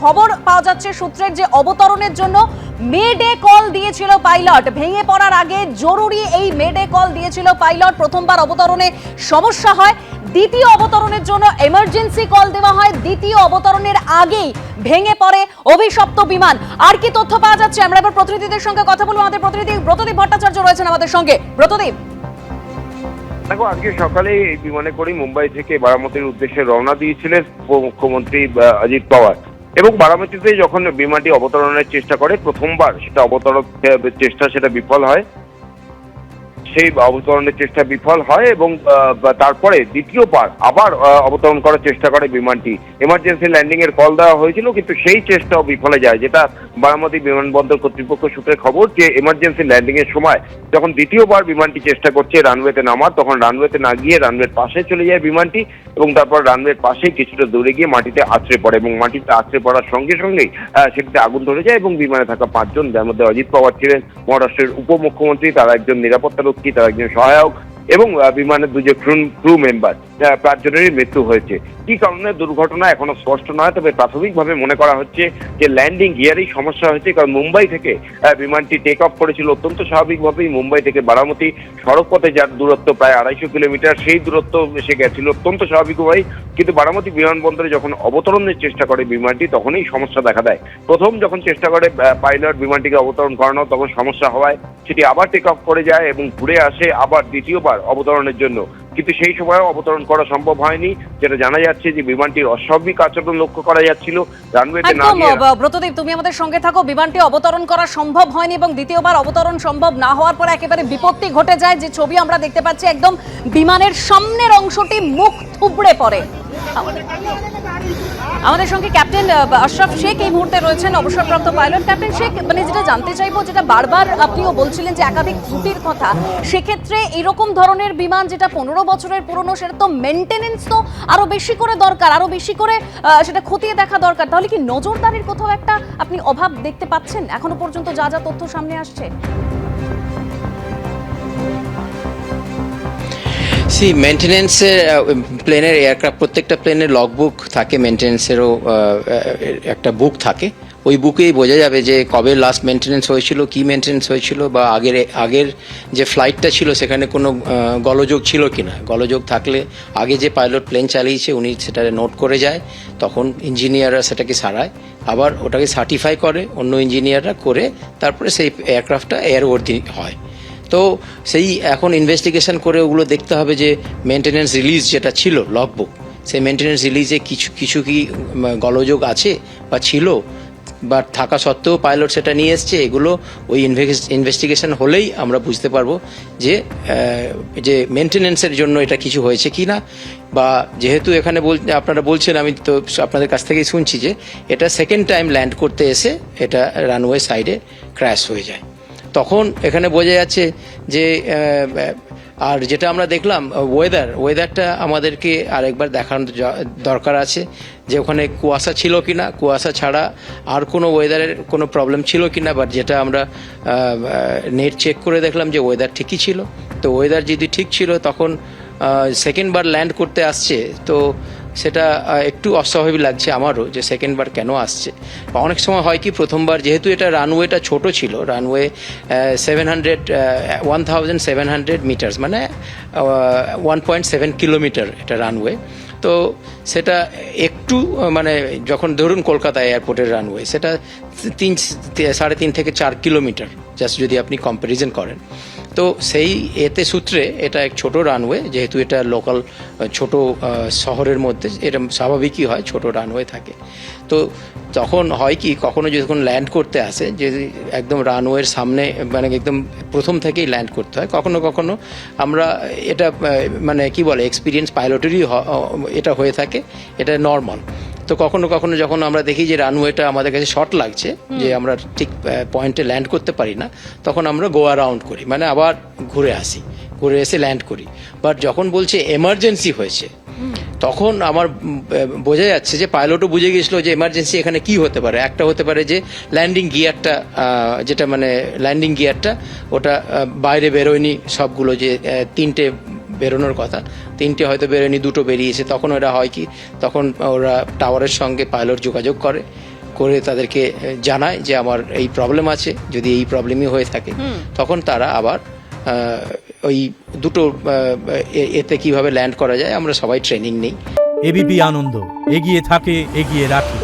খবর পাওয়া যাচ্ছে সূত্রের যে অবতরণের জন্য মেডে কল দিয়েছিল পাইলট। ভেঙে পড়ার আগে জরুরি এই মেডে কল দিয়েছিল পাইলট। প্রথমবার অবতরণে সমস্যা হয়, দ্বিতীয় অবতরণের জন্য এমার্জেন্সি কল দেওয়া হয়, দ্বিতীয় অবতরণের আগেই ভেঙে পড়ে অভিশপ্ত বিমান। আর কি তথ্য পাওয়া যাচ্ছে আমরা এবার প্রতিনিধিদের সঙ্গে কথা বলবো। আমাদের প্রতিনিধি ব্রতদীপ ভট্টাচার্য রয়েছেন আমাদের সঙ্গে। ব্রতদীপ, দেখো, আজকে সকালে এই বিমানে করে মুম্বাই থেকে বারামতির উদ্দেশ্যে রওনা দিয়েছিলেন উপমুখ্যমন্ত্রী অজিত পাওয়ার, এবং বারামতিতে যখন বিমানটি অবতরণের চেষ্টা করে প্রথমবার সেটা অবতরণ চেষ্টা সেটা বিফল হয়, সেই অবতরণের চেষ্টা বিফল হয় এবং তারপরে দ্বিতীয়বার আবার অবতরণ করার চেষ্টা করে বিমানটি। এমার্জেন্সি ল্যান্ডিং এর কল দেওয়া হয়েছিল, কিন্তু সেই চেষ্টাও বিফলে যায়, যেটা বারামতি বিমানবন্দর কর্তৃপক্ষ সূত্রে খবর যে এমার্জেন্সি ল্যান্ডিং এর সময় যখন দ্বিতীয়বার বিমানটি চেষ্টা করছে রানওয়েতে নামার, তখন রানওয়েতে না গিয়ে রানওয়ের পাশে চলে যায় বিমানটি, এবং তারপর রানওয়ের পাশেই কিছুটা দূরে গিয়ে মাটিতে আছড়ে পড়ে, এবং মাটিতে আছড়ে পড়ার সঙ্গে সঙ্গেই সেটিতে আগুন ধরে যায় এবং বিমানে থাকা 5 জন, যার মধ্যে অজিত পাওয়ার ছিলেন মহারাষ্ট্রের উপমুখ্যমন্ত্রী, তারা একজন নিরাপত্তা রক্ষী, তারা একজন সহায়ক, এবং বিমানের দুজন ক্রু মেম্বার, 5 জনেরই মৃত্যু হয়েছে। কি কারণে দুর্ঘটনা এখনো স্পষ্ট নয়, তবে প্রাথমিকভাবে মনে করা হচ্ছে যে ল্যান্ডিং গিয়ারেই সমস্যা হয়েছে, কারণ মুম্বাই থেকে বিমানটি টেক অফ করেছিল অত্যন্ত স্বাভাবিকভাবেই। মুম্বাই থেকে বারামতি সড়ক পথে যার দূরত্ব প্রায় 250 কিলোমিটার, সেই দূরত্ব এসে গেছিল অত্যন্ত স্বাভাবিকভাবেই, কিন্তু বারামতি বিমানবন্দরে যখন অবতরণের চেষ্টা করে বিমানটি তখনই সমস্যা দেখা দেয়। প্রথম যখন চেষ্টা করে পাইলট বিমানটিকে অবতরণ করানো, তখন সমস্যা হওয়ায় সেটি আবার টেক অফ করে যায় এবং ঘুরে আসে আবার দ্বিতীয়বার অবতরণের জন্য, কিন্তু সেই সময় অবতরণ করা সম্ভব হয়নি। যেটা জানা যাচ্ছে যে বিমানটির অস্বাভাবিক আচরণ লক্ষ্য করা যাচ্ছিল রানওয়েতে না গিয়ে। ব্রতদীপ, তুমি আমাদের সঙ্গে থাকো। বিমানটি অবতরণ করা সম্ভব হয়নি এবং দ্বিতীয়বার অবতরণ সম্ভব না হওয়ার পর একেবারে বিপত্তি ঘটে যায়। যে ছবি আমরা দেখতে পাচ্ছি, একদম বিমানের সামনের অংশটি মুখ থুবড়ে পড়ে। আমাদের সঙ্গে ক্যাপ্টেন আশরাফ শেখ এই মুহূর্তে রয়েছেন, অবসরপ্রাপ্ত পাইলট। ক্যাপ্টেন শেখ, মানে যেটা জানতে চাইবো, যেটা বারবার আপনিও বলছিলেন যে একাধিক ত্রুটির কথা, সেক্ষেত্রে এরকম ধরনের বিমান যেটা 15 বছরের পুরনো, সেটা তো মেনটেনেন্স তো আরো বেশি করে দরকার, আরো বেশি করে সেটা খতিয়ে দেখা দরকার। তাহলে কি নজরদারির কোথাও একটা আপনি অভাব দেখতে পাচ্ছেন এখনো পর্যন্ত যা যা তথ্য সামনে আসছে? মেনটেনেন্সের প্লেনের এয়ারক্রাফট, প্রত্যেকটা প্লেনের লগবুক থাকে, মেনটেনেন্সেরও একটা বুক থাকে। ওই বুকেই বোঝা যাবে যে কবে লাস্ট মেনটেনেন্স হয়েছিল, কি মেনটেনেন্স হয়েছিল, বা আগের যে ফ্লাইটটা ছিল সেখানে কোনো গোলযোগ ছিল কিনা। গোলযোগ থাকলে আগে যে পাইলট প্লেন চালিয়েছে উনি সেটা নোট করে যায়, তখন ইঞ্জিনিয়াররা সেটাকে সারায়, আবার ওটাকে সার্টিফাই করে অন্য ইঞ্জিনিয়াররা করে, তারপরে সেই এয়ারক্রাফটটা এয়ারওয়ার্দি হয়। তো সেই এখন ইনভেস্টিগেশন করে ওগুলো দেখতে হবে যে মেনটেনেন্স রিলিজ যেটা ছিল লগবুক, সেই মেনটেনেন্স রিলিজে কিছু কি গোলযোগ আছে বা ছিল, বা থাকা সত্ত্বেও পাইলট সেটা নিয়ে এসছে। এগুলো ওই ইনভেস্টিগেশন হলেই আমরা বুঝতে পারবো যে মেনটেনেন্সের জন্য এটা কিছু হয়েছে কি না। বা যেহেতু এখানে আপনারা বলছেন, আমি তো আপনাদের কাছ থেকেই শুনছি যে এটা সেকেন্ড টাইম ল্যান্ড করতে এসে এটা রানওয়ে সাইডে ক্র্যাশ হয়ে যায়, তখন এখানে বোঝা যাচ্ছে যে আর যেটা আমরা দেখলাম ওয়েদারটা আমাদেরকে আরেকবার দেখানোর দরকার আছে যে ওখানে কুয়াশা ছিল কিনা, কুয়াশা ছাড়া আর কোনো ওয়েদারের কোনো প্রবলেম ছিল কিনা। বাট যেটা আমরা নেট চেক করে দেখলাম যে ওয়েদার ঠিকই ছিল। তো ওয়েদার যদি ঠিক ছিল তখন সেকেন্ড বার ল্যান্ড করতে আসছে, তো সেটা একটু অস্বাভাবিক লাগছে আমারও যে সেকেন্ডবার কেন আসছে। অনেক সময় হয় কি, প্রথমবার যেহেতু এটা রানওয়েটা ছোট ছিল, রানওয়ে 1700 মিটার্স, মানে 1.7 কিলোমিটার এটা রানওয়ে। তো সেটা একটু মানে যখন ধরুন কলকাতা এয়ারপোর্টের রানওয়ে, সেটা 3.5 থেকে 4 কিলোমিটার, জাস্ট যদি আপনি কম্প্যারিজন করেন। তো সেই সূত্রে এটা এক ছোট রানওয়ে, যেহেতু এটা লোকাল ছোট শহরের মধ্যে এটা স্বাভাবিকই হয়, ছোট রানওয়ে থাকে। তো তখন হয় কি, কখনো যখন ল্যান্ড করতে আসে, যদি একদম রানওয়ের সামনে মানে একদম প্রথম থেকেই ল্যান্ড করতে হয়, কখনো কখনো আমরা এটা মানে কি বলে এক্সপিরিয়েন্স পাইলটেরই এটা হয়ে থাকে, এটা নর্মাল। তো কখনো কখনো যখন আমরা দেখি যে রানওয়েটা আমাদের কাছে শর্ট লাগছে, যে আমরা ঠিক পয়েন্টে ল্যান্ড করতে পারি না, তখন আমরা গো অ্যারাউন্ড করি, মানে আবার ঘুরে এসে ল্যান্ড করি। বাট যখন বলছে এমার্জেন্সি হয়েছে, তখন আমার বোঝা যাচ্ছে যে পাইলটও বুঝে গেছিল যে এমার্জেন্সি এখানে কি হতে পারে। একটা হতে পারে যে ল্যান্ডিং গিয়ারটা, যেটা মানে ল্যান্ডিং গিয়ারটা ওটা বাইরে বেরোয়নি, সবগুলো যে 3টে বেরোনোর কথা, 3টে হয়তো বেরোয়নি, 2টো বেরিয়েছে। তখন ওরা হয় কি, তখন ওরা টাওয়ারের সঙ্গে পাইলট যোগাযোগ করে তাদেরকে জানায় যে আমার এই প্রবলেম আছে, যদি এই প্রবলেমই হয়ে থাকে তখন তারা আবার ওই দুটো এতে কিভাবে ল্যান্ড করা যায় আমরা সবাই ট্রেনিং নিই। এবিপি আনন্দ, এগিয়ে থাকে, এগিয়ে রাখে।